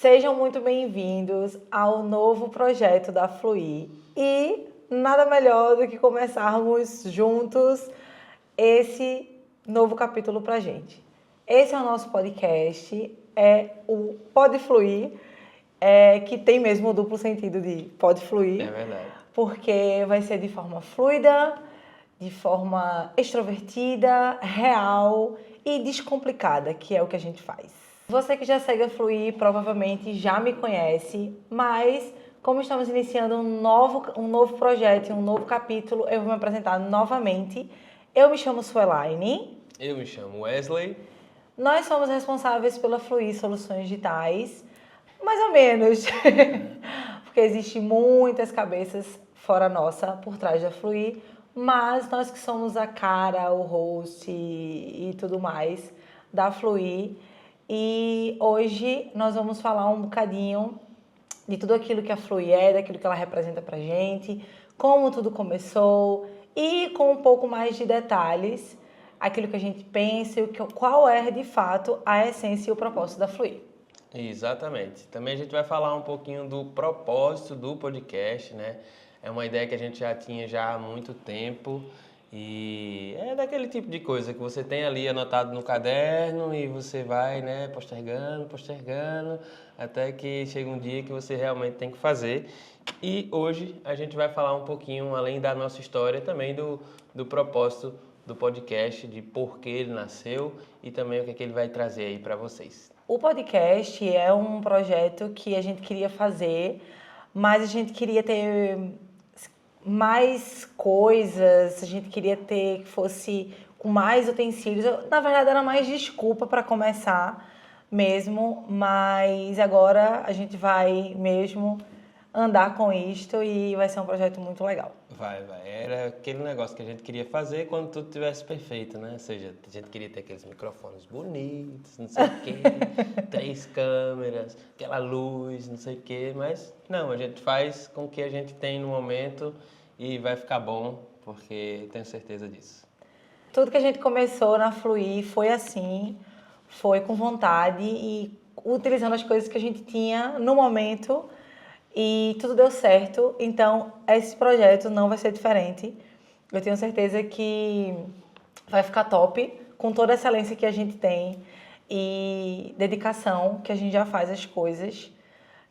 Sejam muito bem-vindos ao novo projeto da Fluir e nada melhor do que começarmos juntos esse novo capítulo pra gente. Esse é o nosso podcast, é o Pode Fluir, que tem mesmo o duplo sentido de pode fluir. É verdade. Porque vai ser de forma fluida, de forma extrovertida, real e descomplicada, que é o que a gente faz. Você que já segue a Fluir provavelmente já me conhece, mas como estamos iniciando um novo projeto, um novo capítulo, eu vou me apresentar novamente. Eu me chamo Suelaine. Eu me chamo Wesley. Nós somos responsáveis pela Fluir Soluções Digitais, mais ou menos, porque existem muitas cabeças fora nossa, por trás da Fluir, mas nós que somos a cara, o host e tudo mais da Fluir. E hoje nós vamos falar um bocadinho de tudo aquilo que a Fluir é, daquilo que ela representa pra gente, como tudo começou e com um pouco mais de detalhes, aquilo que a gente pensa e qual é de fato a essência e o propósito da Fluir. Exatamente. Também a gente vai falar um pouquinho do propósito do podcast, né? É uma ideia que a gente já tinha já há muito tempo e é daquele tipo de coisa que você tem ali anotado no caderno e você vai, né, postergando, até que chega um dia que você realmente tem que fazer. E hoje a gente vai falar um pouquinho, além da nossa história, também do propósito do podcast, de por que ele nasceu e também o que é que ele vai trazer aí para vocês. O podcast é um projeto que a gente queria fazer, mas a gente queria ter mais coisas, a gente queria ter que fosse com mais utensílios. Na verdade, era mais desculpa para começar mesmo, mas agora a gente vai mesmo andar com isto e vai ser um projeto muito legal. Vai. Era aquele negócio que a gente queria fazer quando tudo tivesse perfeito, né? Ou seja, a gente queria ter aqueles microfones bonitos, não sei o quê, 3 câmeras, aquela luz, não sei o quê, mas não, a gente faz com o que a gente tem no momento e vai ficar bom, porque eu tenho certeza disso. Tudo que a gente começou na Fluir foi assim, foi com vontade e utilizando as coisas que a gente tinha no momento e tudo deu certo. Então, esse projeto não vai ser diferente. Eu tenho certeza que vai ficar top com toda a excelência que a gente tem e dedicação que a gente já faz as coisas.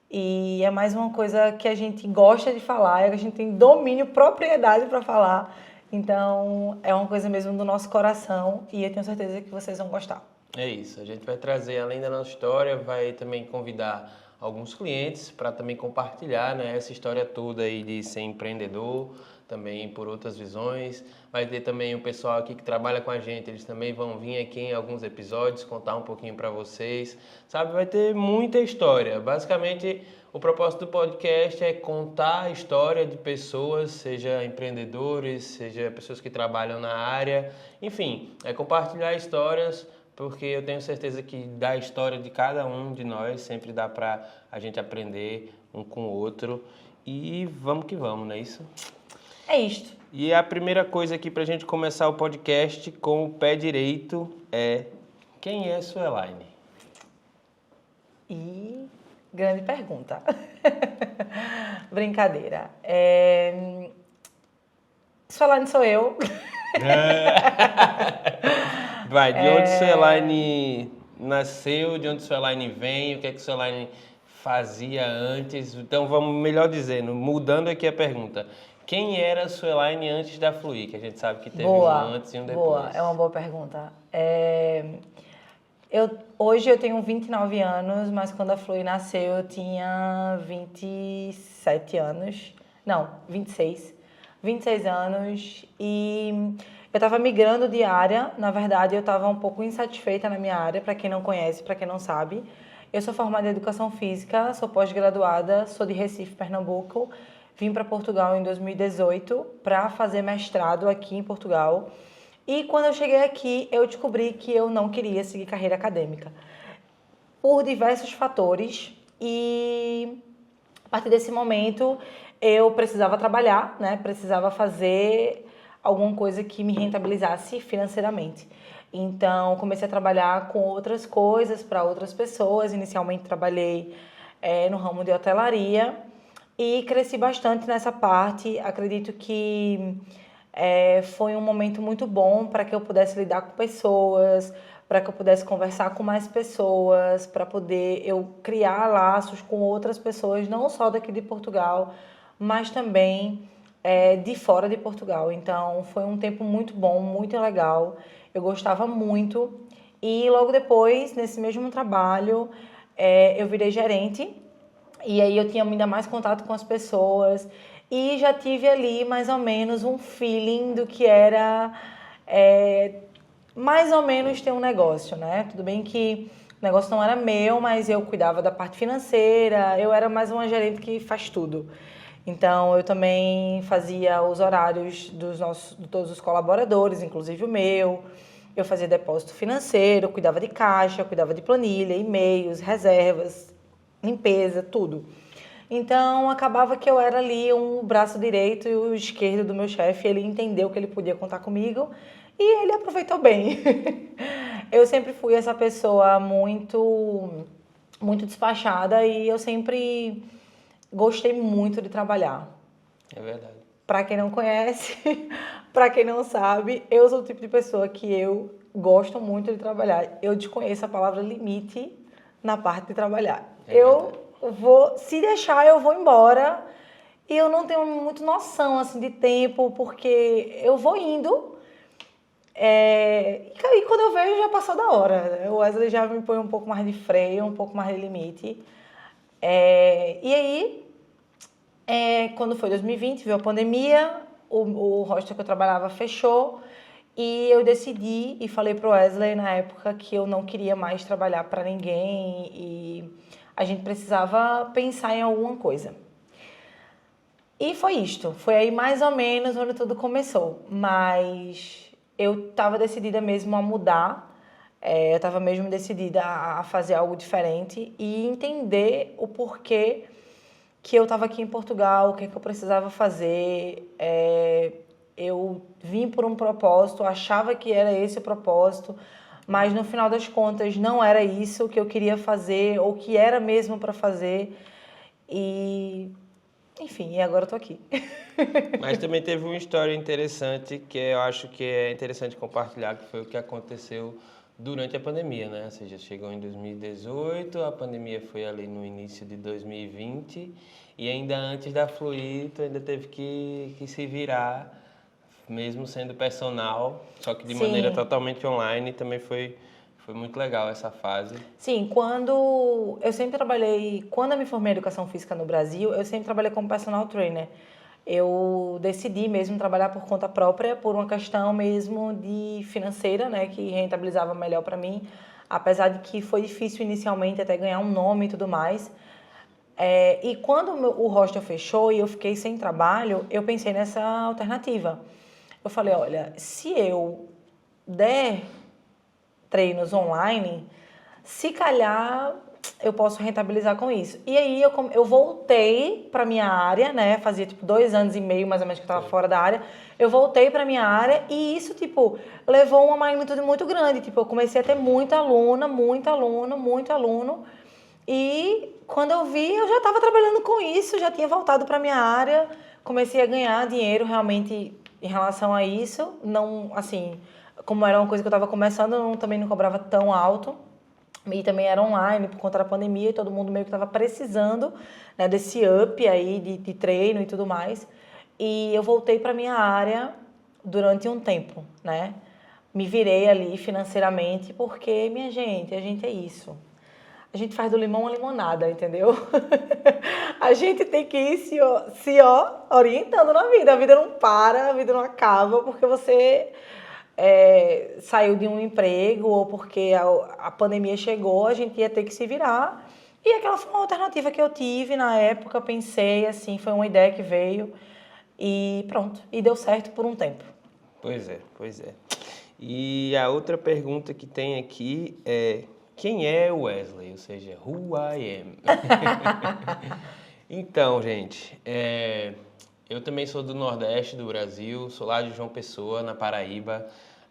E é mais uma coisa que a gente gosta de falar, a gente tem domínio, propriedade para falar. Então, é uma coisa mesmo do nosso coração e eu tenho certeza que vocês vão gostar. É isso, a gente vai trazer, além da nossa história, vai também convidar alguns clientes para também compartilhar, né, essa história toda aí de ser empreendedor, também por outras visões. Vai ter também o pessoal aqui que trabalha com a gente, eles também vão vir aqui em alguns episódios contar um pouquinho para vocês, sabe? Vai ter muita história. Basicamente, o propósito do podcast é contar a história de pessoas, seja empreendedores, seja pessoas que trabalham na área, enfim, é compartilhar histórias, porque eu tenho certeza que da história de cada um de nós sempre dá para a gente aprender um com o outro. E vamos que vamos, não é isso? É isto. E a primeira coisa aqui para a gente começar o podcast com o pé direito é: quem é Suelaine? E grande pergunta. Brincadeira. Suelaine sou eu. Vai, de onde Suelaine nasceu, de onde Suelaine vem, o que é que Suelaine fazia antes? Então vamos, melhor dizendo, mudando aqui a pergunta. Quem era a Suelaine antes da Fluir? Que a gente sabe que teve um antes e um depois. Boa, é uma boa pergunta. Hoje eu tenho 29 anos, mas quando a Fluir nasceu eu tinha 27 anos. Não, 26. 26 anos e eu estava migrando de área. Na verdade, eu estava um pouco insatisfeita na minha área, para quem não conhece, para quem não sabe. Eu sou formada em Educação Física, sou pós-graduada, sou de Recife, Pernambuco. Vim para Portugal em 2018 para fazer mestrado aqui em Portugal. E quando eu cheguei aqui, eu descobri que eu não queria seguir carreira acadêmica. Por diversos fatores. E a partir desse momento, eu precisava trabalhar, né? Precisava fazer alguma coisa que me rentabilizasse financeiramente. Então, comecei a trabalhar com outras coisas para outras pessoas. Inicialmente, trabalhei no ramo de hotelaria e cresci bastante nessa parte. Acredito que foi um momento muito bom para que eu pudesse lidar com pessoas, para que eu pudesse conversar com mais pessoas, para poder eu criar laços com outras pessoas, não só daqui de Portugal, mas também de fora de Portugal. Então, foi um tempo muito bom, muito legal. Eu gostava muito. E logo depois, nesse mesmo trabalho, eu virei gerente. E aí eu tinha ainda mais contato com as pessoas. E já tive ali mais ou menos um feeling do que era mais ou menos ter um negócio, né? Tudo bem que o negócio não era meu, mas eu cuidava da parte financeira, eu era mais uma gerente que faz tudo. Então, eu também fazia os horários de todos os colaboradores, inclusive o meu. Eu fazia depósito financeiro, cuidava de caixa, cuidava de planilha, e-mails, reservas, limpeza, tudo. Então, acabava que eu era ali um braço direito e o esquerdo do meu chefe. Ele entendeu que ele podia contar comigo e ele aproveitou bem. Eu sempre fui essa pessoa muito despachada e eu sempre gostei muito de trabalhar. É verdade. Para quem não conhece, para quem não sabe, eu sou o tipo de pessoa que eu gosto muito de trabalhar. Eu desconheço a palavra limite na parte de trabalhar. Se deixar, eu vou embora e eu não tenho muito noção assim de tempo, porque eu vou indo e quando eu vejo já passou da hora. O Wesley já me põe um pouco mais de freio, um pouco mais de limite. E aí, quando foi 2020, veio a pandemia, o hostel que eu trabalhava fechou e eu decidi e falei pro Wesley na época que eu não queria mais trabalhar para ninguém e a gente precisava pensar em alguma coisa. E foi isto, foi aí mais ou menos onde tudo começou, mas eu estava decidida mesmo a mudar, eu estava mesmo decidida a fazer algo diferente e entender o porquê que eu estava aqui em Portugal, o que eu precisava fazer. Eu vim por um propósito, achava que era esse o propósito, mas no final das contas não era isso que eu queria fazer ou que era mesmo para fazer. E, enfim, e agora eu tô aqui. Mas também teve uma história interessante que eu acho que é interessante compartilhar, que foi o que aconteceu durante a pandemia, né? Ou seja, chegou em 2018, a pandemia foi ali no início de 2020 e ainda antes da Fluir, tu ainda teve que se virar, mesmo sendo personal, só que de maneira totalmente online, também foi muito legal essa fase. Sim, quando eu me formei em Educação Física no Brasil, eu sempre trabalhei como personal trainer. Eu decidi mesmo trabalhar por conta própria, por uma questão mesmo de financeira, né, que rentabilizava melhor para mim, apesar de que foi difícil inicialmente até ganhar um nome e tudo mais. E quando o hostel fechou e eu fiquei sem trabalho, eu pensei nessa alternativa. Eu falei, olha, se eu der treinos online, se calhar eu posso rentabilizar com isso. E aí eu voltei para minha área, né? Fazia tipo 2 anos e meio mais ou menos que eu estava fora da área. Eu voltei para minha área e isso tipo levou uma magnitude muito grande. Tipo, eu comecei a ter muita aluna, muito aluno. E quando eu vi, eu já estava trabalhando com isso, já tinha voltado para minha área, comecei a ganhar dinheiro realmente em relação a isso. Não, assim, como era uma coisa que eu estava começando, eu também não cobrava tão alto. E também era online por conta da pandemia e todo mundo meio que estava precisando, né, desse up aí de treino e tudo mais. E eu voltei para minha área durante um tempo, né? Me virei ali financeiramente porque, minha gente, a gente é isso. A gente faz do limão uma limonada, entendeu? A gente tem que ir se orientando na vida. A vida não para, a vida não acaba porque você saiu de um emprego ou porque a pandemia chegou, a gente ia ter que se virar. E aquela foi uma alternativa que eu tive na época, pensei assim, foi uma ideia que veio e pronto. E deu certo por um tempo. Pois é. E a outra pergunta que tem aqui é: quem é o Wesley? Ou seja, who I am? Então, gente, eu também sou do Nordeste do Brasil, sou lá de João Pessoa, na Paraíba.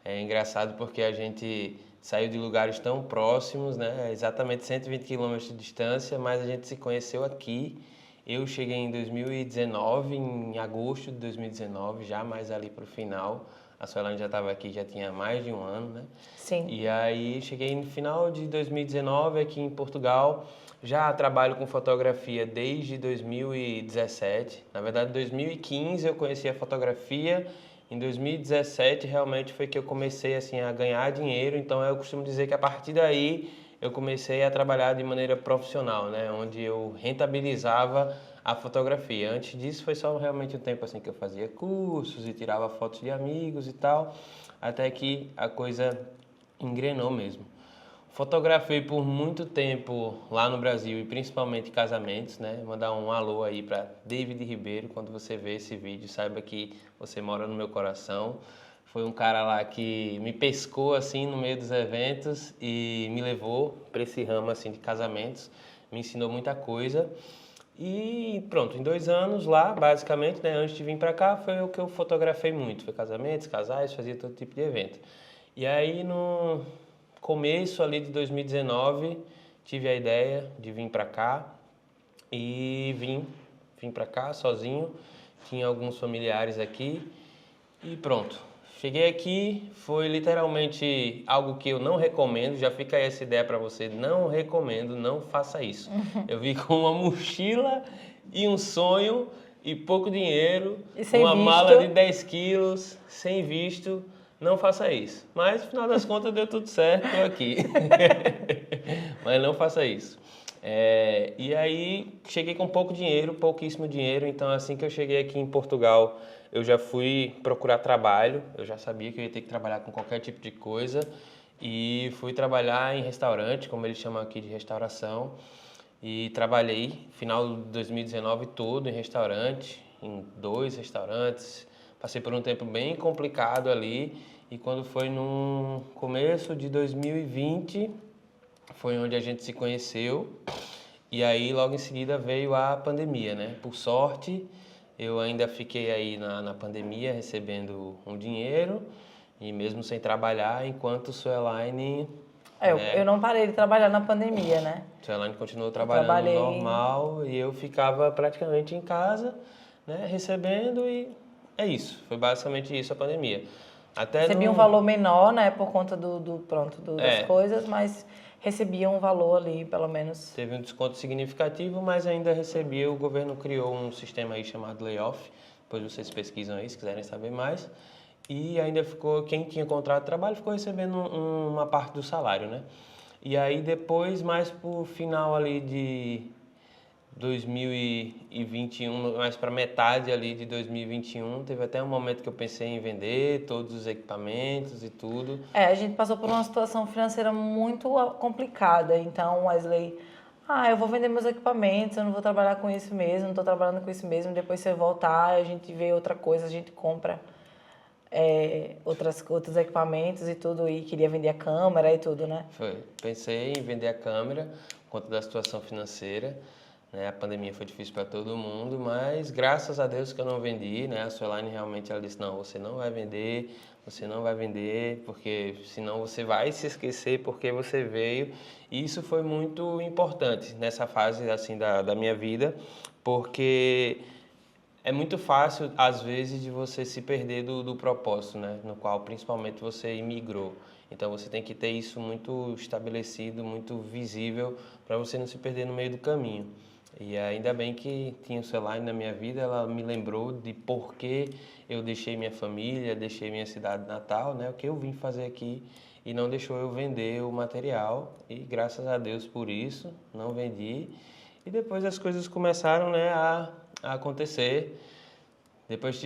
É engraçado porque a gente saiu de lugares tão próximos, né? Exatamente 120 quilômetros de distância, mas a gente se conheceu aqui. Eu cheguei em 2019, em agosto de 2019, já mais ali para o final. A Suelane já estava aqui, já tinha mais de um ano, né? Sim. E aí cheguei no final de 2019 aqui em Portugal. Já trabalho com fotografia desde 2017. Na verdade, em 2015 eu conheci a fotografia. Em 2017 realmente foi que eu comecei assim a ganhar dinheiro. Então eu costumo dizer que a partir daí eu comecei a trabalhar de maneira profissional, né? Onde eu rentabilizava a fotografia. Antes disso foi só realmente um tempo assim que eu fazia cursos e tirava fotos de amigos e tal, até que a coisa engrenou mesmo. Fotografei por muito tempo lá no Brasil e principalmente casamentos, né? Mandar um alô aí para David Ribeiro, quando você vê esse vídeo, saiba que você mora no meu coração. Foi um cara lá que me pescou assim no meio dos eventos e me levou para esse ramo assim de casamentos, me ensinou muita coisa. E pronto, em 2 anos lá, basicamente, né, antes de vir para cá, foi o que eu fotografei muito. Foi casamentos, casais, fazia todo tipo de evento. E aí no começo ali de 2019, tive a ideia de vir para cá e vim para cá sozinho. Tinha alguns familiares aqui e pronto. Cheguei aqui, foi literalmente algo que eu não recomendo, já fica aí essa ideia para você, não recomendo, não faça isso. Eu vim com uma mochila e um sonho e pouco dinheiro, E sem uma visto. mala de 10 quilos, sem visto, não faça isso. Mas no final das contas deu tudo certo, estou aqui. Mas não faça isso. E aí cheguei com pouco dinheiro, pouquíssimo dinheiro, então assim que eu cheguei aqui em Portugal, eu já fui procurar trabalho, eu já sabia que eu ia ter que trabalhar com qualquer tipo de coisa e fui trabalhar em restaurante, como eles chamam aqui de restauração, e trabalhei final de 2019 todo em restaurante, em 2 restaurantes, passei por um tempo bem complicado ali e quando foi no começo de 2020 foi onde a gente se conheceu e aí logo em seguida veio a pandemia, né? Por sorte, eu ainda fiquei aí na pandemia recebendo um dinheiro e mesmo sem trabalhar, enquanto Suelaine, Eu não parei de trabalhar na pandemia, né? Suelaine continuou Eu trabalhando trabalhei. normal e eu ficava praticamente em casa, né? Recebendo e é isso. Foi basicamente isso a pandemia. Até Recebia um valor menor, né? Por conta das É. coisas, mas recebia um valor ali, pelo menos. Teve um desconto significativo, mas ainda recebia. O governo criou um sistema aí chamado layoff. Depois vocês pesquisam aí se quiserem saber mais. E ainda ficou, quem tinha contrato de trabalho ficou recebendo uma parte do salário, né? E aí depois, mais pro final ali de 2021, mais para metade ali de 2021, teve até um momento que eu pensei em vender todos os equipamentos e tudo. A gente passou por uma situação financeira muito complicada. Então, Wesley, eu vou vender meus equipamentos, eu não vou trabalhar com isso mesmo, não estou trabalhando com isso mesmo. Depois você voltar, a gente vê outra coisa, a gente compra outros equipamentos e tudo, e queria vender a câmera e tudo, né? Pensei em vender a câmera por conta da situação financeira, né? A pandemia foi difícil para todo mundo, mas graças a Deus que eu não vendi, né? A Suelaine realmente ela disse, não, você não vai vender, porque senão você vai se esquecer porque você veio. E isso foi muito importante nessa fase assim da minha vida, porque é muito fácil, às vezes, de você se perder do propósito, né? No qual, principalmente, você imigrou. Então, você tem que ter isso muito estabelecido, muito visível, para você não se perder no meio do caminho. E ainda bem que tinha o Suelaine na minha vida, ela me lembrou de por que eu deixei minha família, deixei minha cidade natal, né? O que eu vim fazer aqui e não deixou eu vender o material. E graças a Deus por isso, não vendi. E depois as coisas começaram, né, a acontecer. Depois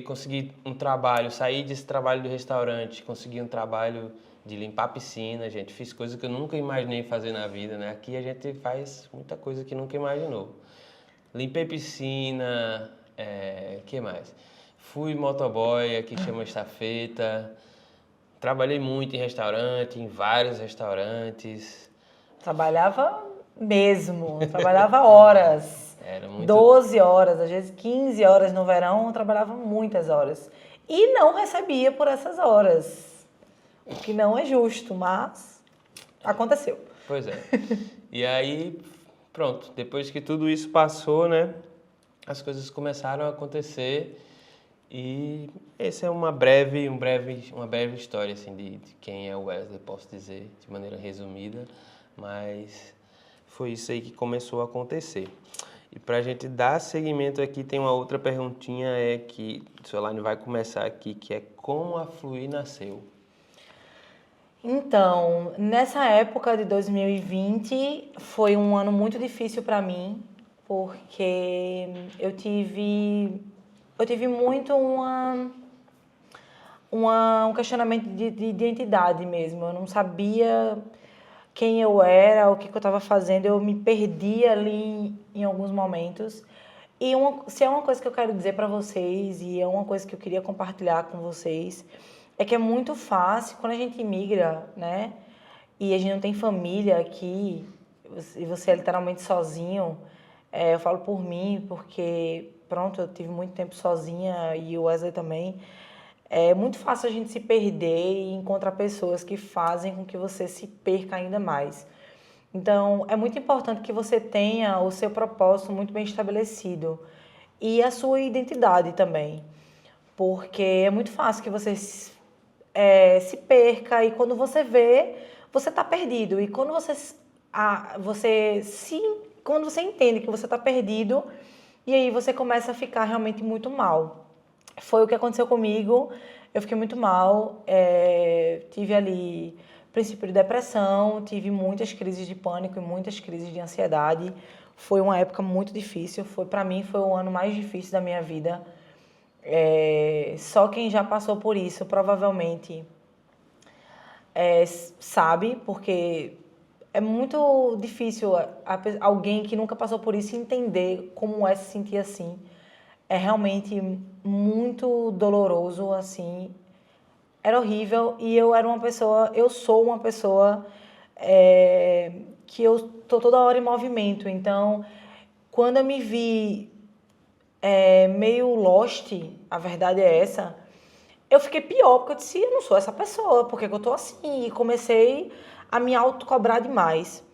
consegui um trabalho, saí desse trabalho do restaurante, consegui um trabalho de limpar a piscina, gente. Fiz coisas que eu nunca imaginei fazer na vida, né? Aqui a gente faz muita coisa que nunca imaginou. Limpei piscina, que mais? Fui motoboy, aqui chama estafeta. Trabalhei muito em restaurante, em vários restaurantes. Trabalhava mesmo, trabalhava horas. Era muito... 12 horas, às vezes 15 horas no verão, eu trabalhava muitas horas. E não recebia por essas horas. O que não é justo, mas aconteceu. Pois é. E aí, pronto, depois que tudo isso passou, né, as coisas começaram a acontecer e essa é uma breve história assim de quem é o Wesley, posso dizer de maneira resumida, mas foi isso aí que começou a acontecer. E para a gente dar seguimento aqui, tem uma outra perguntinha que o Solane vai começar aqui, que é como a Fluir nasceu? Então, nessa época de 2020, foi um ano muito difícil para mim, porque eu tive muito um questionamento de identidade mesmo. Eu não sabia quem eu era, o que eu estava fazendo, eu me perdi ali em alguns momentos. E se é uma coisa que eu quero dizer para vocês, e é uma coisa que eu queria compartilhar com vocês, é que é muito fácil, quando a gente imigra, né, e a gente não tem família aqui, e você é literalmente sozinho, eu falo por mim, porque, pronto, eu tive muito tempo sozinha, e o Wesley também. É muito fácil a gente se perder e encontrar pessoas que fazem com que você se perca ainda mais. Então, é muito importante que você tenha o seu propósito muito bem estabelecido e a sua identidade também, porque é muito fácil que você se perca e quando você vê, você está perdido. E quando quando você entende que você está perdido, e aí você começa a ficar realmente muito mal. Foi o que aconteceu comigo, eu fiquei muito mal, tive ali princípio de depressão, tive muitas crises de pânico e muitas crises de ansiedade. Foi uma época muito difícil, para mim foi o ano mais difícil da minha vida. Só quem já passou por isso provavelmente sabe, porque é muito difícil alguém que nunca passou por isso entender como é se sentir assim. É realmente muito doloroso, assim. Era horrível e eu sou uma pessoa que eu tô toda hora em movimento. Então, quando eu me vi meio lost, a verdade é essa, eu fiquei pior, porque eu disse, eu não sou essa pessoa, por que eu tô assim? E comecei a me autocobrar demais.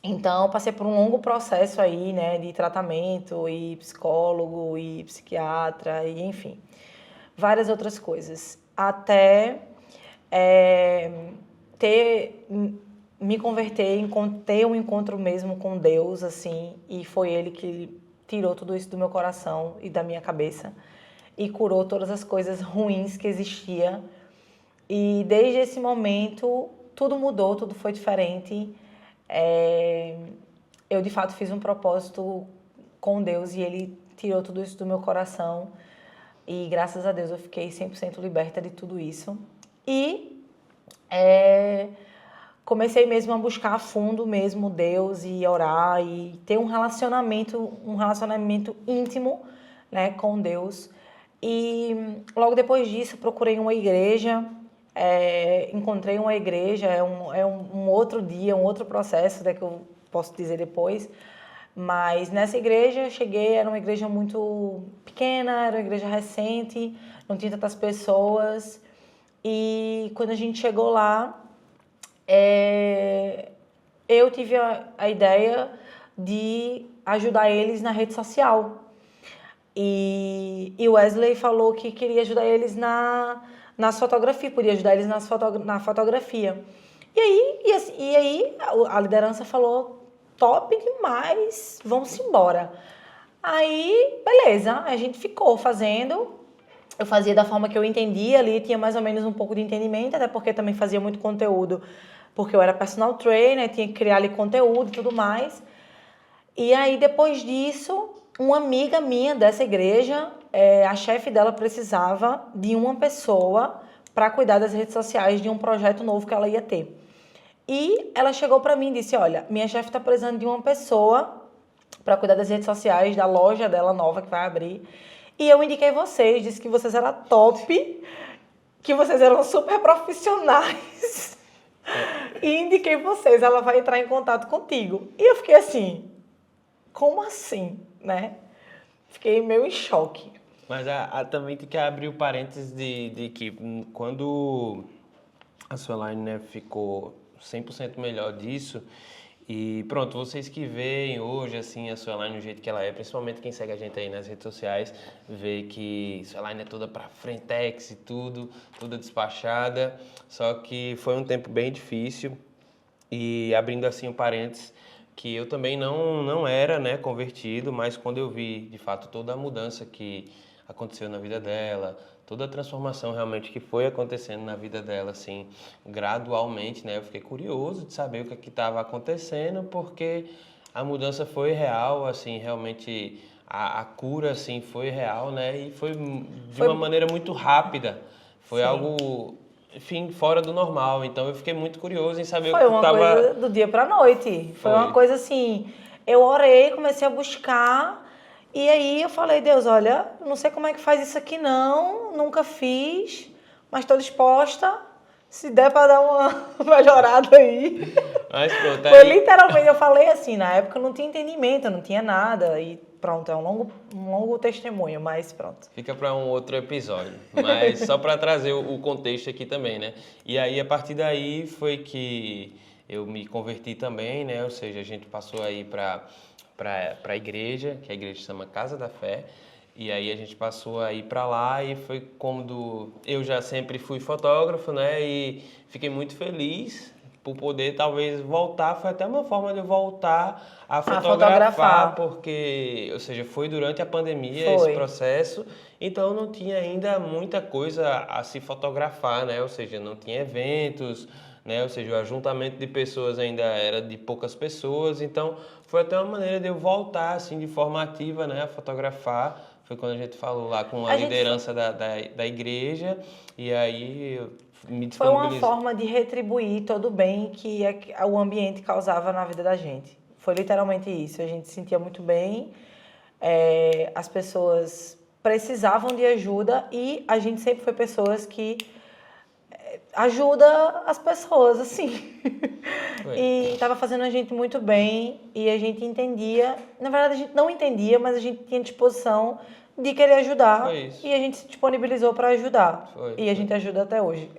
Então, passei por um longo processo aí, né, de tratamento, e psicólogo, e psiquiatra, e enfim, várias outras coisas. Até me converter, ter um encontro mesmo com Deus, assim, e foi Ele que tirou tudo isso do meu coração e da minha cabeça, e curou todas as coisas ruins que existia. E desde esse momento, tudo mudou, tudo foi diferente. Eu de fato fiz um propósito com Deus e Ele tirou tudo isso do meu coração e graças a Deus eu fiquei 100% liberta de tudo isso e comecei mesmo a buscar a fundo mesmo Deus e orar e ter um relacionamento íntimo, né, com Deus. E logo depois disso procurei uma igreja, encontrei uma igreja, um outro dia, um outro processo, né, que eu posso dizer depois, mas nessa igreja eu cheguei, era uma igreja muito pequena, era uma igreja recente, não tinha tantas pessoas, e quando a gente chegou lá, eu tive a ideia de ajudar eles na rede social. E Wesley falou que queria ajudar eles nas fotografias, podia ajudar eles na fotografia. E aí a liderança falou, top demais, vamos embora. Aí, beleza, a gente ficou fazendo. Eu fazia da forma que eu entendia ali, tinha mais ou menos um pouco de entendimento, até porque também fazia muito conteúdo, porque eu era personal trainer, tinha que criar ali conteúdo e tudo mais. E aí, depois disso, uma amiga minha dessa igreja, a chefe dela precisava de uma pessoa para cuidar das redes sociais de um projeto novo que ela ia ter. E ela chegou para mim e disse, olha, minha chefe está precisando de uma pessoa para cuidar das redes sociais da loja dela nova que vai abrir. E eu indiquei vocês, disse que vocês eram top, que vocês eram super profissionais. E indiquei vocês, ela vai entrar em contato contigo. E eu fiquei assim, como assim, né? Fiquei meio em choque. Mas também tem que abrir o parênteses de que quando a Suelaine, né, ficou 100% melhor disso. E pronto, vocês que veem hoje assim a Suelaine do jeito que ela é, principalmente quem segue a gente aí nas redes sociais, vê que Suelaine é toda pra frentex e tudo, toda despachada. Só que foi um tempo bem difícil. E abrindo assim um parênteses, que eu também não era, né, convertido, mas quando eu vi de fato toda a mudança que aconteceu na vida dela, toda a transformação realmente que foi acontecendo na vida dela, assim, gradualmente, né, eu fiquei curioso de saber o que estava acontecendo, porque a mudança foi real, assim, realmente a cura, assim, foi real, né, e foi de uma maneira muito rápida, foi Sim. algo, enfim, fora do normal. Então eu fiquei muito curioso em saber o Foi que uma coisa do dia pra noite. Foi uma coisa assim, eu orei, comecei a buscar, e aí eu falei, Deus, olha, não sei como é que faz isso aqui não, nunca fiz, mas estou disposta, se der pra dar uma melhorada aí. Mas pronto, Foi aí literalmente, eu falei assim, na época eu não tinha entendimento, eu não tinha nada, e pronto, é um longo testemunho, mas pronto. fica para um outro episódio. Mas só para trazer o contexto aqui também, né? E aí a partir daí foi que eu me converti também, né? Ou seja, a gente passou aí para a igreja, que a igreja se chama Casa da Fé. E aí a gente passou a ir para lá e foi quando eu já sempre fui fotógrafo, né? E fiquei muito feliz por poder talvez voltar. Foi até uma forma de eu voltar a fotografar, porque, ou seja, foi durante a pandemia esse processo, então não tinha ainda muita coisa a se fotografar, né? Ou seja, não tinha eventos, né? Ou seja, o ajuntamento de pessoas ainda era de poucas pessoas, então foi até uma maneira de eu voltar assim de forma ativa, né, a fotografar. Foi quando a gente falou lá com a liderança da igreja, e aí eu me disponibilizei. Foi uma forma de retribuir todo o bem que o ambiente causava na vida da gente. Foi literalmente isso, a gente se sentia muito bem, as pessoas precisavam de ajuda e a gente sempre foi pessoas que ajuda as pessoas, assim. E estava fazendo a gente muito bem e a gente entendia, na verdade a gente não entendia, mas a gente tinha disposição de querer ajudar e a gente se disponibilizou para ajudar. E a gente ajuda até hoje.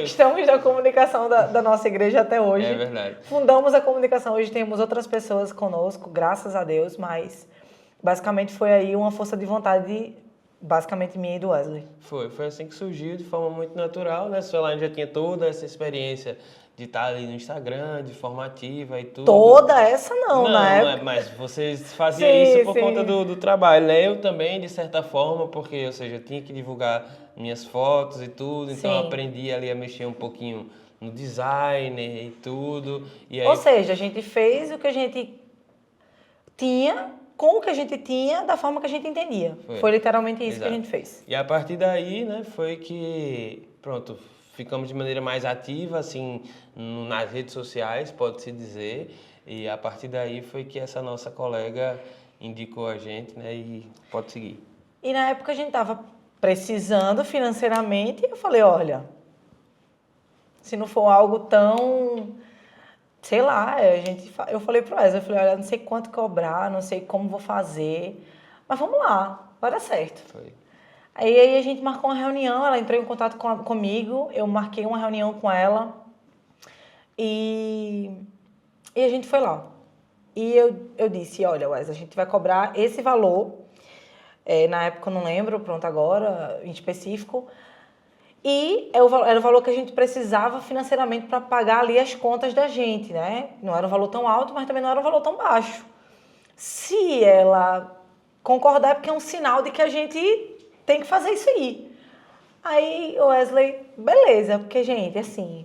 Estamos na comunicação da nossa igreja até hoje. É verdade. Fundamos a comunicação, hoje temos outras pessoas conosco, graças a Deus, mas basicamente foi aí uma força de vontade basicamente minha e do Wesley. Foi assim que surgiu, de forma muito natural, né? A Suelaine já tinha toda essa experiência de estar ali no Instagram, de forma ativa e tudo. Toda essa não, na época. Mas vocês faziam isso por conta do trabalho, né? Eu também, de certa forma, porque, ou seja, eu tinha que divulgar minhas fotos e tudo, então eu aprendi ali a mexer um pouquinho no design e tudo. E aí... Ou seja, a gente fez o que a gente tinha, com o que a gente tinha, da forma que a gente entendia. Foi literalmente isso que a gente fez. E a partir daí, né, foi que, pronto, ficamos de maneira mais ativa, assim, nas redes sociais, pode-se dizer. E a partir daí foi que essa nossa colega indicou a gente, né, e pode seguir. E na época a gente estava precisando financeiramente e eu falei, olha, se não for algo tão... sei lá, eu falei pro Wesley, eu falei, olha, não sei quanto cobrar, não sei como vou fazer, mas vamos lá, vai dar certo. Foi. Aí a gente marcou uma reunião, ela entrou em contato comigo, eu marquei uma reunião com ela e a gente foi lá. E eu disse, olha, Wesley, a gente vai cobrar esse valor, na época eu não lembro, pronto, agora, em específico, e era o valor que a gente precisava financeiramente para pagar ali as contas da gente, né? Não era um valor tão alto, mas também não era um valor tão baixo. Se ela concordar, é porque é um sinal de que a gente tem que fazer isso aí. Aí o Wesley, beleza, porque, gente, assim,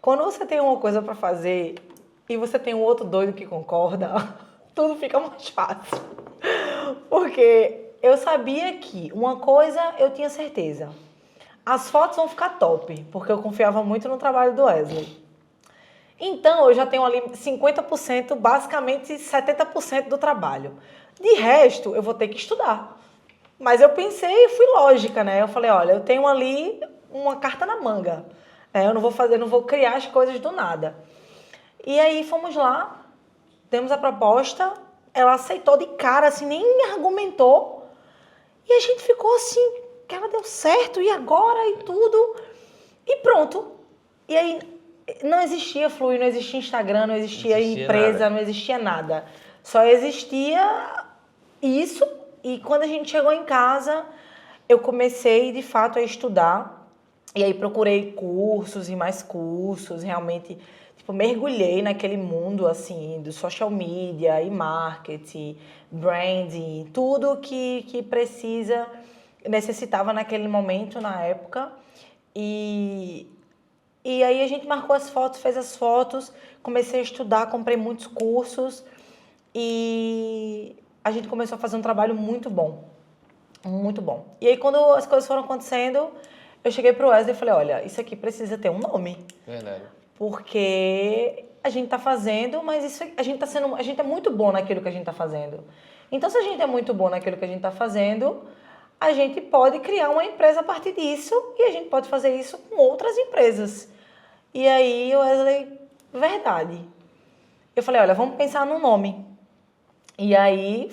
quando você tem uma coisa para fazer e você tem um outro doido que concorda, tudo fica mais fácil. Porque eu sabia que uma coisa eu tinha certeza. As fotos vão ficar top, porque eu confiava muito no trabalho do Wesley. Então, eu já tenho ali 50%, basicamente 70% do trabalho. De resto, eu vou ter que estudar. Mas eu pensei e fui lógica, né? Eu falei, olha, eu tenho ali uma carta na manga. Eu não vou criar as coisas do nada. E aí fomos lá, demos a proposta, ela aceitou de cara, assim, nem argumentou. E a gente ficou assim... que ela deu certo, e agora, e tudo. E pronto. E aí não existia Fluir, não existia Instagram, não existia empresa, nada. Não existia nada. Só existia isso. E quando a gente chegou em casa, eu comecei de fato a estudar. E aí procurei cursos e mais cursos, realmente, tipo, mergulhei naquele mundo, assim, do social media e marketing, branding, tudo que necessitava naquele momento, na época. E aí a gente marcou as fotos, fez as fotos, comecei a estudar, comprei muitos cursos e a gente começou a fazer um trabalho muito bom, muito bom. E aí quando as coisas foram acontecendo, eu cheguei pro Wesley e falei, olha, isso aqui precisa ter um nome. Verdade. Porque a gente tá fazendo, mas isso, a gente é muito bom naquilo que a gente tá fazendo. Então, se a gente é muito bom naquilo que a gente tá fazendo, a gente pode criar uma empresa a partir disso e a gente pode fazer isso com outras empresas. E aí, o Wesley, verdade. Eu falei, olha, vamos pensar num nome. E aí,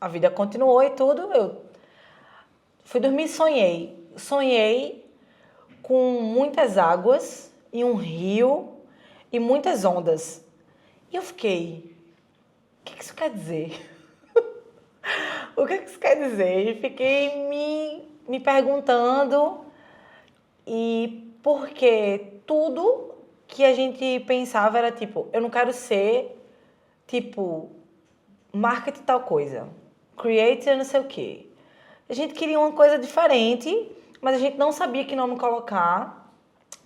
a vida continuou e tudo. Eu fui dormir e sonhei com muitas águas e um rio e muitas ondas. E eu fiquei, o que isso quer dizer? O que isso quer dizer? E fiquei me perguntando e porque tudo que a gente pensava era tipo, eu não quero ser tipo marketing tal coisa, create não sei o quê. A gente queria uma coisa diferente, mas a gente não sabia que nome colocar.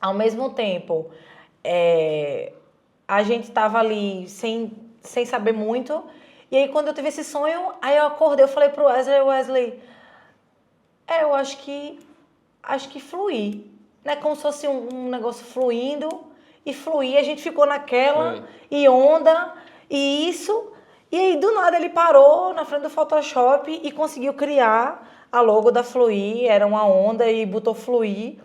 Ao mesmo tempo, a gente estava ali sem saber muito. E aí, quando eu tive esse sonho, aí eu acordei, eu falei pro Wesley, eu acho que fluir. Né? Como se fosse um negócio fluindo e fluir. A gente ficou naquela, e onda, e isso. E aí, do nada, ele parou na frente do Photoshop e conseguiu criar a logo da Fluir, era uma onda e botou Fluir.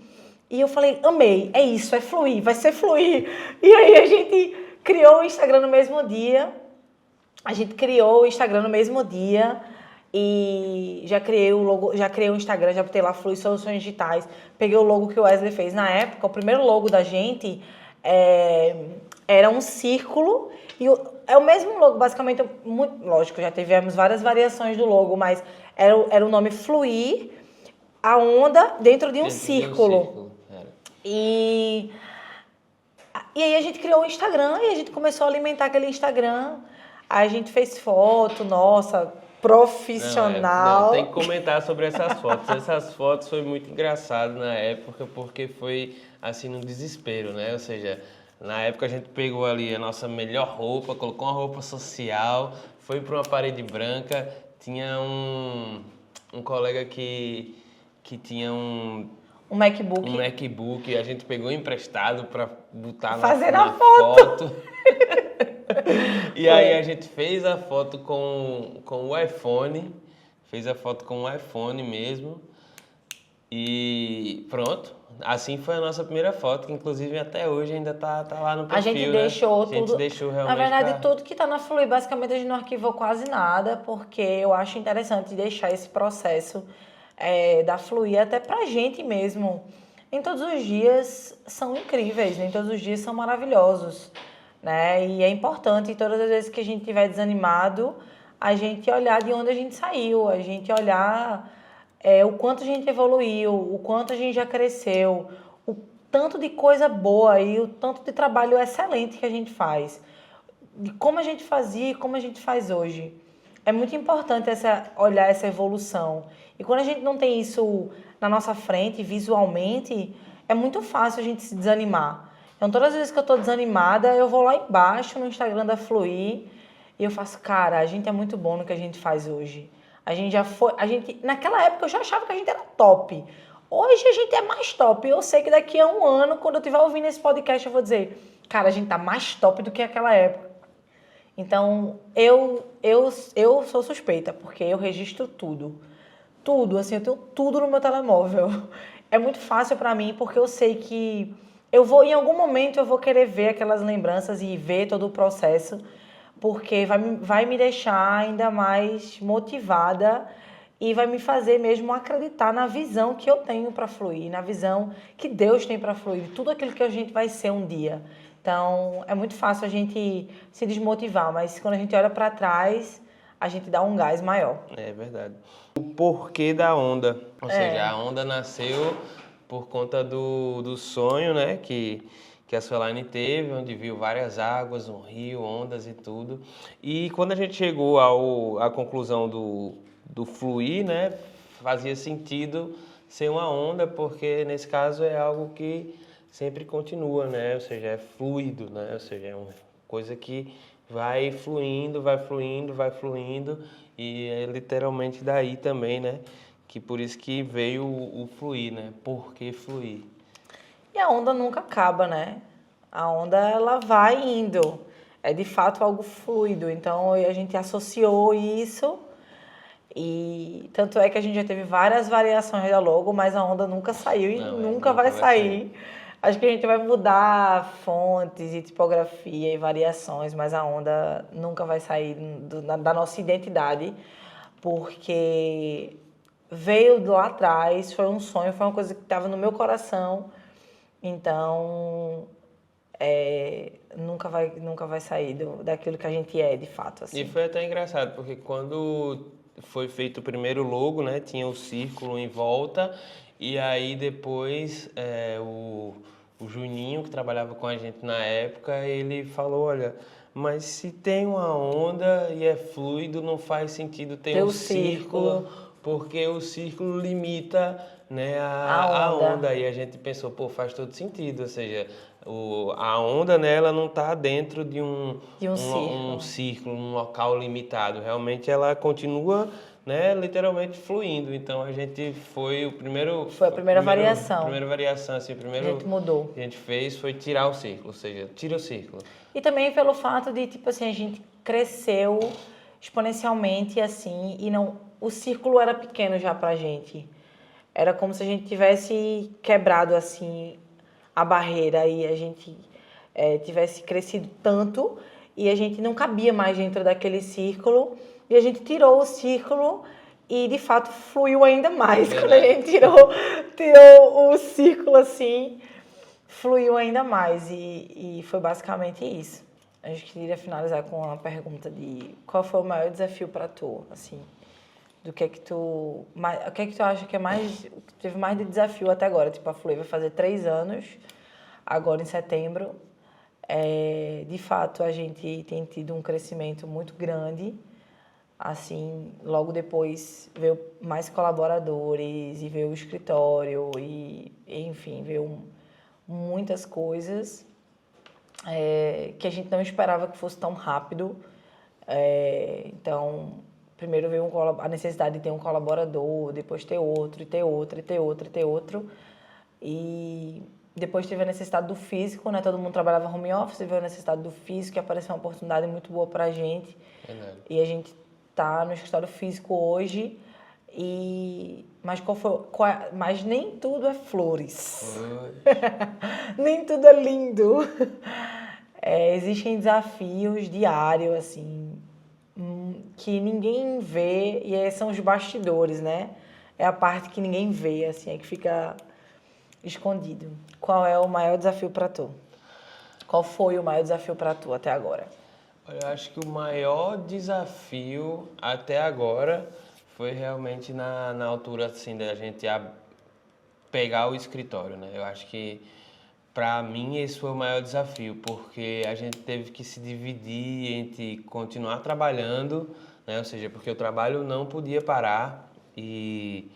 E eu falei, amei, é isso, é Fluir, vai ser Fluir. E aí a gente criou o Instagram no mesmo dia. E já criei o logo, já criei o Instagram, já botei lá Fluir Soluções Digitais. Peguei o logo que o Wesley fez na época, o primeiro logo da gente era um círculo. E é o mesmo logo, basicamente, muito, lógico, já tivemos várias variações do logo, mas era o nome Fluir, a onda dentro de um círculo. E aí a gente criou o Instagram e a gente começou a alimentar aquele Instagram. Aí a gente fez foto, nossa, profissional. Não, tem que comentar sobre essas fotos. Essas fotos foi muito engraçado na época, porque foi assim no desespero, né? Ou seja, na época a gente pegou ali a nossa melhor roupa, colocou uma roupa social, foi para uma parede branca, tinha um colega que tinha um MacBook, a gente pegou emprestado para botar na foto. E aí a gente fez a foto com o iPhone, mesmo. E pronto, assim foi a nossa primeira foto, que inclusive até hoje ainda tá lá no perfil, A gente deixou tudo. A gente deixou realmente. Na verdade, tudo que tá na Fluir, basicamente a gente não arquivou quase nada, porque eu acho interessante deixar esse processo da Fluir até pra gente mesmo. Nem todos os dias são incríveis, nem todos os dias são maravilhosos, né? E é importante, todas as vezes que a gente estiver desanimado, a gente olhar de onde a gente saiu, a gente olhar o quanto a gente evoluiu, o quanto a gente já cresceu, o tanto de coisa boa e o tanto de trabalho excelente que a gente faz, de como a gente fazia e como a gente faz hoje. É muito importante olhar essa evolução. E quando a gente não tem isso na nossa frente, visualmente, é muito fácil a gente se desanimar. Então, todas as vezes que eu estou desanimada, eu vou lá embaixo no Instagram da Fluir e eu faço, cara, a gente é muito bom no que a gente faz hoje. Naquela época eu já achava que a gente era top. Hoje a gente é mais top. Eu sei que daqui a um ano, quando eu estiver ouvindo esse podcast, eu vou dizer, cara, a gente tá mais top do que aquela época. Então, eu sou suspeita, porque eu registro tudo. Tudo, assim, eu tenho tudo no meu telemóvel. É muito fácil pra mim, porque eu sei que em algum momento eu vou querer ver aquelas lembranças e ver todo o processo, porque vai me deixar ainda mais motivada e vai me fazer mesmo acreditar na visão que eu tenho para fluir, na visão que Deus tem para fluir, tudo aquilo que a gente vai ser um dia. Então, é muito fácil a gente se desmotivar, mas quando a gente olha para trás, a gente dá um gás maior. É verdade. O porquê da onda, ou seja, a onda nasceu por conta do sonho, né, que a Suelaine teve, onde viu várias águas, um rio, ondas e tudo. E quando a gente chegou à conclusão do fluir, né, fazia sentido ser uma onda, porque nesse caso é algo que sempre continua, né, ou seja, é fluido, né, ou seja, é uma coisa que vai fluindo, vai fluindo, vai fluindo, e é literalmente daí também, né, que por isso que veio o fluir, né, por que fluir? E a onda nunca acaba, né? A onda, ela vai indo. É de fato algo fluido. Então, a gente associou isso e tanto é que a gente já teve várias variações da logo, mas a onda nunca saiu e nunca vai sair. Acho que a gente vai mudar fontes e tipografia e variações, mas a onda nunca vai sair da nossa identidade, porque veio de lá atrás, foi um sonho, foi uma coisa que estava no meu coração. Então, nunca vai sair daquilo que a gente é, de fato, assim. E foi até engraçado, porque quando foi feito o primeiro logo, né, tinha o círculo em volta, e aí depois o Juninho, que trabalhava com a gente na época, ele falou, olha, mas se tem uma onda e é fluido, não faz sentido ter um círculo, porque o círculo limita, né, a onda. E a gente pensou, pô, faz todo sentido, ou seja, a onda, né, ela não está dentro de um círculo, um local limitado. Realmente ela continua, né, literalmente fluindo. Então a gente foi o primeiro... Foi a primeira variação. A primeira variação, assim, A gente mudou. Que a gente fez foi tirar o círculo, ou seja, tira o círculo. E também pelo fato de, tipo assim, a gente cresceu exponencialmente, assim, e não... O círculo era pequeno já pra gente. Era como se a gente tivesse quebrado, assim, a barreira e a gente tivesse crescido tanto e a gente não cabia mais dentro daquele círculo e a gente tirou o círculo e de fato fluiu ainda mais. Quando a gente tirou o círculo assim, fluiu ainda mais e foi basicamente isso. A gente queria finalizar com uma pergunta de qual foi o maior desafio para tu, assim, o que é que tu acha que é mais, que teve mais de desafio até agora? Tipo, a Flui vai fazer 3 anos, agora em setembro. De fato, a gente tem tido um crescimento muito grande. Assim, logo depois veio mais colaboradores e veio o escritório e enfim, veio muitas coisas que a gente não esperava que fosse tão rápido. Então, primeiro veio a necessidade de ter um colaborador, depois ter outro, e ter outro, e ter outro, e ter outro. E depois teve a necessidade do físico, né? Todo mundo trabalhava home office, veio a necessidade do físico, e apareceu uma oportunidade muito boa pra gente. E a gente tá no escritório físico hoje, mas nem tudo é flores. Nem tudo é lindo. Existem desafios diários, assim, que ninguém vê, e esses são os bastidores, né? É a parte que ninguém vê, assim, é que fica escondido. Qual é o maior desafio para tu? Qual foi o maior desafio para tu até agora? Eu acho que o maior desafio até agora foi realmente na altura, assim, da gente pegar o escritório, né? Eu acho que para mim esse foi o maior desafio, porque a gente teve que se dividir entre continuar trabalhando, né? Ou seja, porque o trabalho não podia parar e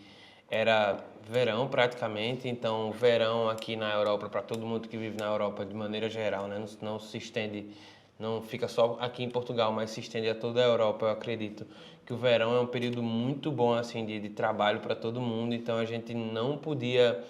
era verão praticamente, então verão aqui na Europa, para todo mundo que vive na Europa de maneira geral, né? Não se estende, não fica só aqui em Portugal, mas se estende a toda a Europa. Eu acredito que o verão é um período muito bom assim de trabalho para todo mundo, então a gente não podia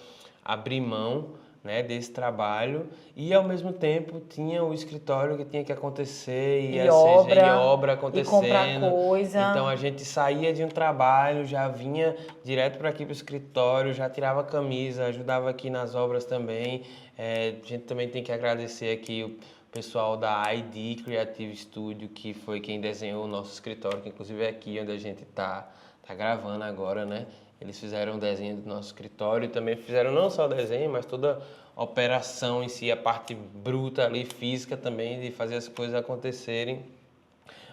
abrir mão, né, desse trabalho, e ao mesmo tempo tinha o escritório que tinha que acontecer e obra acontecendo, e comprar coisa. Então a gente saía de um trabalho, já vinha direto para aqui para o escritório, já tirava a camisa, ajudava aqui nas obras também. A gente também tem que agradecer aqui o pessoal da ID Creative Studio, que foi quem desenhou o nosso escritório, que inclusive é aqui onde a gente está tá gravando agora, né? Eles fizeram um desenho do nosso escritório e também fizeram não só o desenho, mas toda a operação em si, a parte bruta ali, física também, de fazer as coisas acontecerem.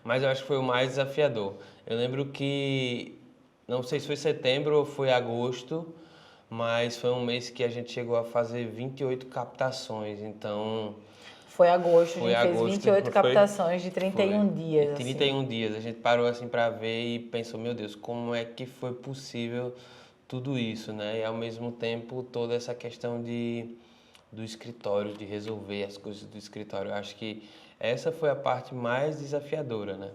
Mas eu acho que foi o mais desafiador. Eu lembro que, não sei se foi setembro ou foi agosto, mas foi um mês que a gente chegou a fazer 28 captações, então... Foi agosto, Foi a gente agosto, fez 28 não foi? captações de 31 Foi. dias. E 31 dias. A gente parou assim para ver e pensou, meu Deus, como é que foi possível tudo isso, né? E ao mesmo tempo toda essa questão do escritório, de resolver as coisas do escritório. Eu acho que essa foi a parte mais desafiadora, né?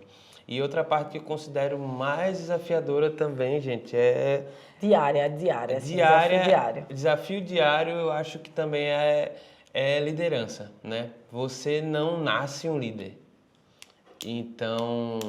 E outra parte que eu considero mais desafiadora também, gente, é Diária, assim, desafio diário. desafio diário, eu acho que também é liderança, né? Você não nasce um líder. Então,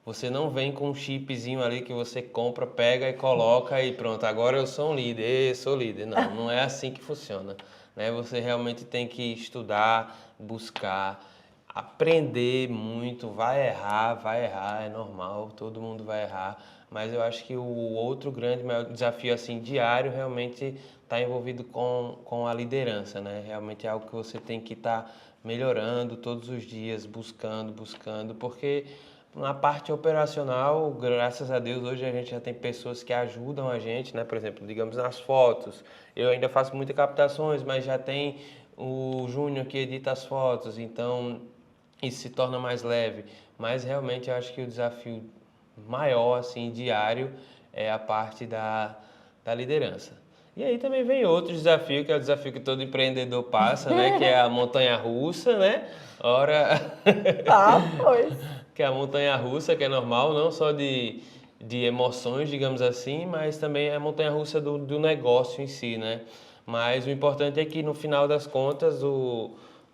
você não vem com um chipzinho ali que você compra, pega e coloca e pronto, agora eu sou um líder, sou líder. Não, não é assim que funciona, né? Você realmente tem que estudar, buscar, aprender muito, vai errar, é normal, todo mundo vai errar. Mas eu acho que o outro grande, maior desafio assim diário realmente está envolvido com a liderança, né? Realmente é algo que você tem que estar melhorando todos os dias, buscando, porque na parte operacional, graças a Deus, hoje a gente já tem pessoas que ajudam a gente, né? Por exemplo, digamos nas fotos, eu ainda faço muitas captações, mas já tem o Júnior que edita as fotos, então isso se torna mais leve. Mas realmente eu acho que o desafio maior, assim, diário, é a parte da liderança. E aí também vem outro desafio, que é o desafio que todo empreendedor passa, né? Que é a montanha-russa, né? Ora... Pois. que é a montanha-russa, que é normal, não só de emoções, digamos assim, mas também é a montanha-russa do negócio em si, né? Mas o importante é que no final das contas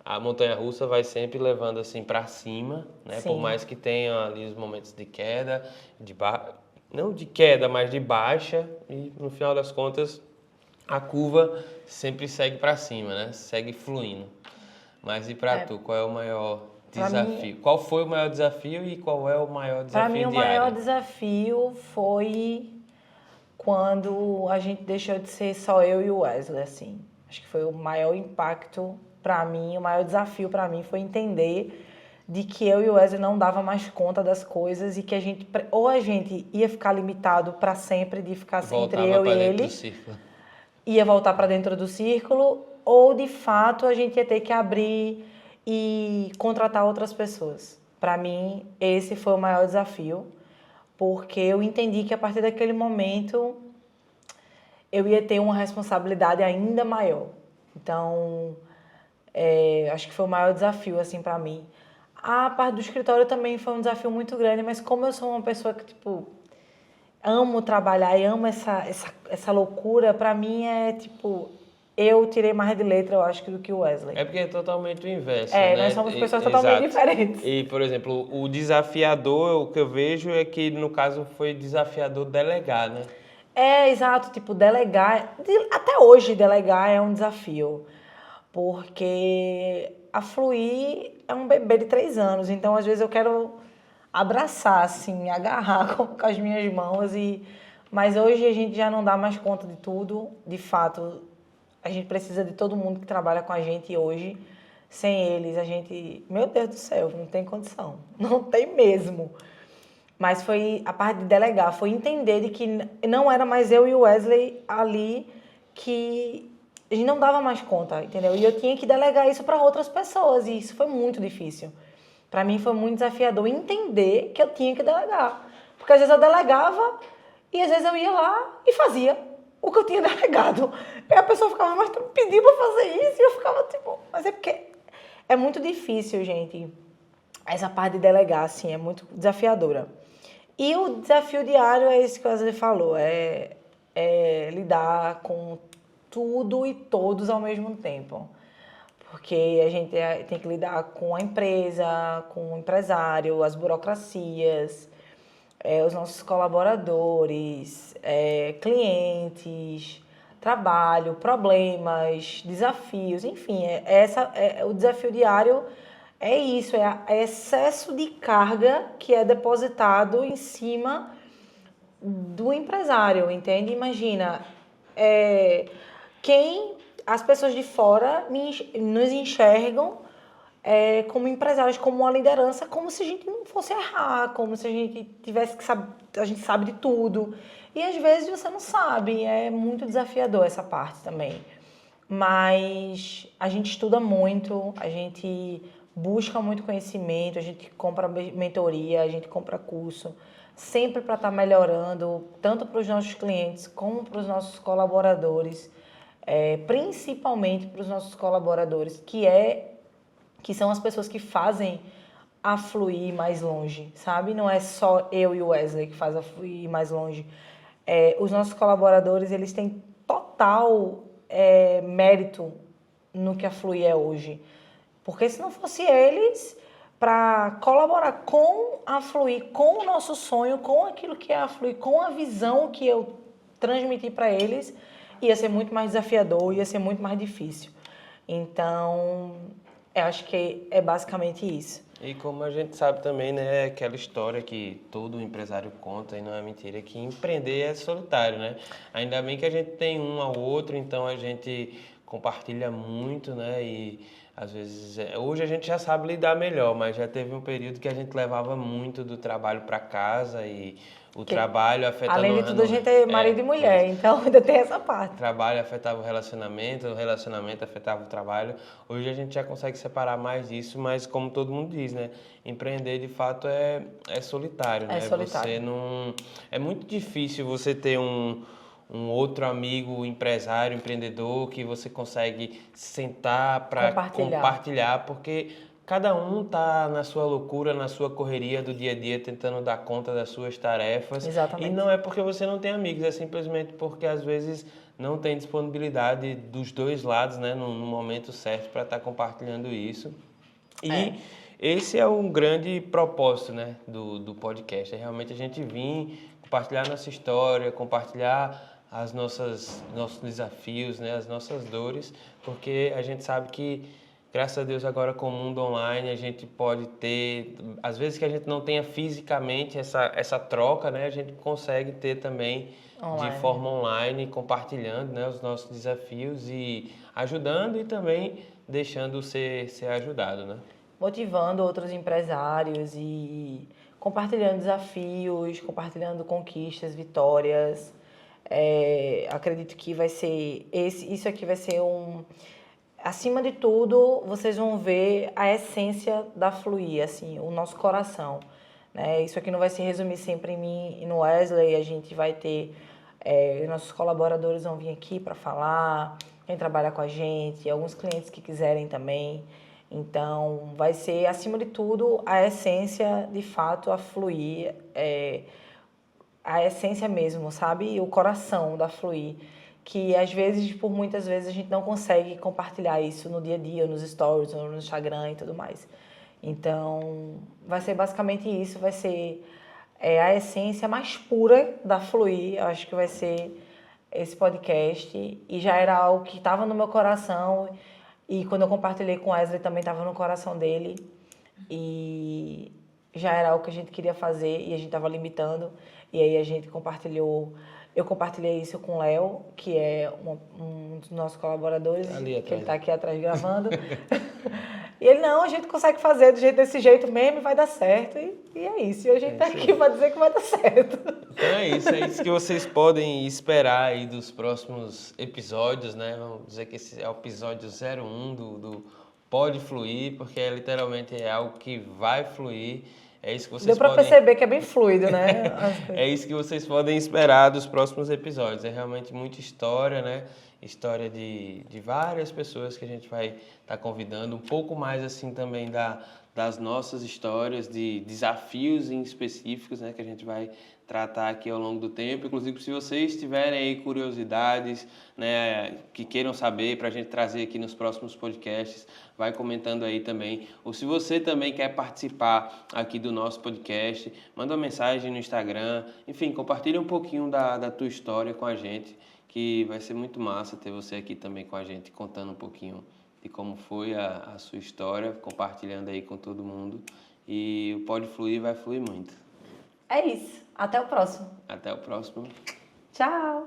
a montanha-russa vai sempre levando assim para cima, né? Sim. Por mais que tenha ali os momentos de queda, não de queda, mas de baixa, e no final das contas a curva sempre segue para cima, né? Segue fluindo. Mas e para tu, qual é o maior desafio? Qual foi o maior desafio e qual é o maior Para desafio mim, o diário? maior desafio foi quando a gente deixou de ser só eu e o Wesley, assim. Acho que foi o maior impacto para mim, o maior desafio para mim foi entender de que eu e o Wesley não dava mais conta das coisas e que ou a gente ia ficar limitado para sempre de ficar entre eu e ele, ia voltar para dentro do círculo, ou de fato a gente ia ter que abrir e contratar outras pessoas. Para mim, esse foi o maior desafio, porque eu entendi que a partir daquele momento eu ia ter uma responsabilidade ainda maior. Então, acho que foi o maior desafio assim para mim. A parte do escritório também foi um desafio muito grande, mas como eu sou uma pessoa que tipo amo trabalhar e amo essa loucura, para mim é tipo eu tirei mais de letra, eu acho, do que o Wesley. É porque é totalmente o inverso, né? Nós somos pessoas totalmente diferentes. E, por exemplo, o desafiador, o que eu vejo é que, no caso, foi desafiador delegar, né? Exato, tipo, delegar, até hoje delegar é um desafio, porque a Fluir é um bebê de 3 anos, então às vezes eu quero abraçar, assim, agarrar com as minhas mãos, mas hoje a gente já não dá mais conta de tudo, de fato, a gente precisa de todo mundo que trabalha com a gente hoje. Sem eles, a gente... Meu Deus do céu, não tem condição. Não tem mesmo. Mas foi a parte de delegar, foi entender de que não era mais eu e o Wesley ali, que a gente não dava mais conta, entendeu? E eu tinha que delegar isso para outras pessoas, e isso foi muito difícil. Para mim foi muito desafiador entender que eu tinha que delegar. Porque às vezes eu delegava e às vezes eu ia lá e fazia o que eu tinha delegado. E a pessoa ficava, mas tu me pediu pra fazer isso? E eu ficava tipo, mas é porque é muito difícil, gente. Essa parte de delegar, assim, é muito desafiadora. E o desafio diário é isso que o Wesley falou, é lidar com tudo e todos ao mesmo tempo. Porque a gente tem que lidar com a empresa, com o empresário, as burocracias, os nossos colaboradores, clientes, trabalho, problemas, desafios, enfim, o desafio diário é isso, é excesso de carga que é depositado em cima do empresário, entende? Imagina, as pessoas de fora nos enxergam como empresários, como uma liderança, como se a gente não fosse errar, como se a gente tivesse que saber, a gente sabe de tudo. E às vezes você não sabe, é muito desafiador essa parte também. Mas a gente estuda muito, a gente busca muito conhecimento, a gente compra mentoria, a gente compra curso, sempre para estar melhorando, tanto para os nossos clientes como para os nossos colaboradores, principalmente para os nossos colaboradores, que são as pessoas que fazem a Fluir ir mais longe, sabe? Não é só eu e o Wesley que faz a Fluir ir mais longe. Os nossos colaboradores, eles têm total mérito no que a Fluir é hoje. Porque se não fosse eles, para colaborar com a Fluir, com o nosso sonho, com aquilo que é a Fluir, com a visão que eu transmiti para eles, ia ser muito mais desafiador, ia ser muito mais difícil. Então, eu acho que é basicamente isso. E como a gente sabe também, né, aquela história que todo empresário conta, e não é mentira, que empreender é solitário, né? Ainda bem que a gente tem um ao outro, então a gente compartilha muito, né? E às vezes, hoje a gente já sabe lidar melhor, mas já teve um período que a gente levava muito do trabalho para casa e o trabalho afetava... Além de tudo, a gente é marido e mulher, então ainda tem essa parte. O trabalho afetava o relacionamento afetava o trabalho. Hoje a gente já consegue separar mais disso, mas como todo mundo diz, né? Empreender, de fato, é solitário, né? É solitário. Você não... É muito difícil você ter um outro amigo empresário, empreendedor, que você consegue sentar para compartilhar, porque cada um está na sua loucura, na sua correria do dia a dia, tentando dar conta das suas tarefas. Exatamente. E não é porque você não tem amigos, é simplesmente porque às vezes não tem disponibilidade dos dois lados, né, no momento certo para estar compartilhando isso. E esse é um grande propósito, né, do podcast, é realmente a gente vir compartilhar nossa história, compartilhar nossos desafios, né, as nossas dores, porque a gente sabe que, graças a Deus, agora com o mundo online, a gente pode ter, às vezes que a gente não tenha fisicamente essa troca, né, a gente consegue ter também online, de forma online, compartilhando, né, os nossos desafios e ajudando e também deixando ser ajudado, né? Motivando outros empresários e compartilhando desafios, compartilhando conquistas, vitórias. Acredito que vai ser isso aqui vai ser acima de tudo, vocês vão ver a essência da Fluir, assim, o nosso coração, né? Isso aqui não vai se resumir sempre em mim e no Wesley, a gente vai ter nossos colaboradores vão vir aqui para falar, quem trabalha com a gente, alguns clientes que quiserem também. Então, vai ser, acima de tudo, a essência, de fato, a Fluir, a essência mesmo, sabe? O coração da Fluir, que às vezes, por muitas vezes, a gente não consegue compartilhar isso no dia a dia, nos stories, ou no Instagram e tudo mais. Então, vai ser basicamente isso, vai ser a essência mais pura da Fluir, eu acho que vai ser esse podcast, e já era algo que estava no meu coração, e quando eu compartilhei com o Wesley também estava no coração dele, e já era algo que a gente queria fazer e a gente estava limitando, e aí a gente compartilhou. Eu compartilhei isso com o Léo, que é um dos nossos colaboradores, que ele está aqui atrás gravando. E ele, não, a gente consegue fazer desse jeito mesmo e vai dar certo. E é isso. E a gente está aqui para dizer que vai dar certo. Então é isso que vocês podem esperar aí dos próximos episódios, né? Vamos dizer que esse é o episódio 01 do Pode Fluir, porque literalmente é algo que vai fluir. É isso que vocês Deu para perceber que é bem fluido, né? É isso que vocês podem esperar dos próximos episódios. É realmente muita história, né? História de várias pessoas que a gente vai estar convidando. Um pouco mais assim também das nossas histórias, de desafios em específicos, né? Que a gente vai tratar aqui ao longo do tempo. Inclusive, se vocês tiverem aí curiosidades, né, que queiram saber para a gente trazer aqui nos próximos podcasts, vai comentando aí também. Ou se você também quer participar aqui do nosso podcast, manda uma mensagem no Instagram. Enfim, compartilha um pouquinho da tua história com a gente, que vai ser muito massa ter você aqui também com a gente, contando um pouquinho de como foi a sua história, compartilhando aí com todo mundo. E o Pode Fluir vai fluir muito. É isso. Até o próximo. Até o próximo. Tchau!